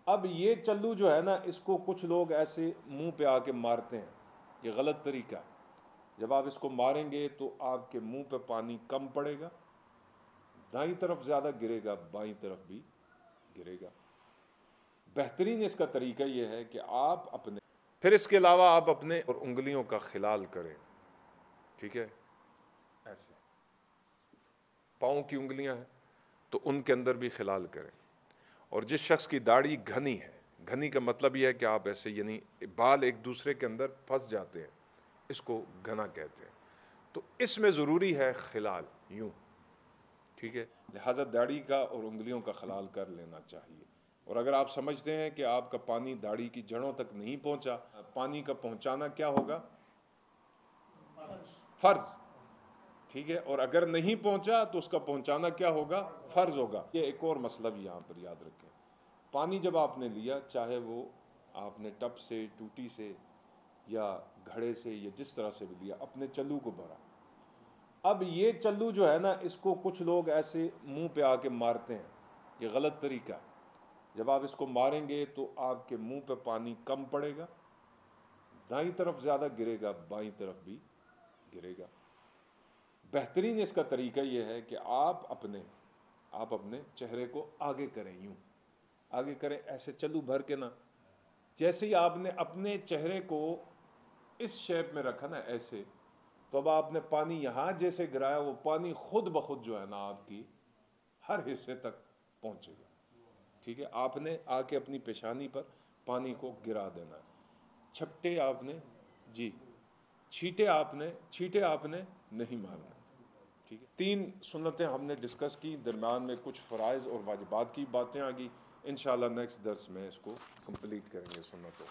अब ये चल्लू जो है ना, इसको कुछ लोग ऐसे मुंह पे आके मारते हैं। ये गलत तरीका है। जब आप इसको मारेंगे तो आपके मुंह पे पानी कम पड़ेगा, दाईं तरफ ज़्यादा गिरेगा, बाईं तरफ भी गिरेगा। बेहतरीन इसका तरीका ये है कि आप अपने, फिर इसके अलावा आप अपने और उंगलियों का खिलाल करें। ठीक है, ऐसे पाँव की उंगलियां हैं तो उनके अंदर भी खिलाल करें। और जिस शख्स की दाढ़ी घनी है, घनी का मतलब यह है कि आप ऐसे, यानी बाल एक दूसरे के अंदर फंस जाते हैं, इसको घना कहते हैं। तो इसमें ज़रूरी है खिलाल, यूँ। ठीक है, लिहाजा दाढ़ी का और उंगलियों का खिलाल कर लेना चाहिए। और अगर आप समझते हैं कि आपका पानी दाढ़ी की जड़ों तक नहीं पहुंचा, पानी का पहुंचाना क्या होगा? फ़र्ज। ठीक है, और अगर नहीं पहुंचा तो उसका पहुंचाना क्या होगा? फ़र्ज होगा। ये एक और मसला भी यहाँ पर याद रखें। पानी जब आपने लिया, चाहे वो आपने टब से, टूटी से या घड़े से या जिस तरह से भी लिया, अपने चल्लू को भरा। अब ये चल्लू जो है ना, इसको कुछ लोग ऐसे मुंह पे आके मारते हैं। ये गलत तरीका है। जब आप इसको मारेंगे तो आपके मुंह पे पानी कम पड़ेगा, दाईं तरफ ज़्यादा गिरेगा, बाईं तरफ भी गिरेगा। बेहतरीन इसका तरीका ये है कि आप अपने चेहरे को आगे करें, यूँ आगे करें, ऐसे चल्लू भर के ना। जैसे ही आपने अपने चेहरे को इस शेप में रखा ना, ऐसे, तो अब आपने पानी यहाँ जैसे गिराया, वो पानी खुद ब खुद जो है ना आपकी हर हिस्से तक पहुँचेगा। ठीक है, आपने आके अपनी पेशानी पर पानी को गिरा देना है। छपटे आपने, जी, छींटे आपने नहीं मारना। ठीक है, 3 सुन्नतें हमने डिस्कस की, दरम्यान में कुछ फ़राइज़ और वाजिबात की बातें आ गई। इंशाअल्लाह नेक्स्ट दर्स में इसको कंप्लीट करेंगे सुन्नतों।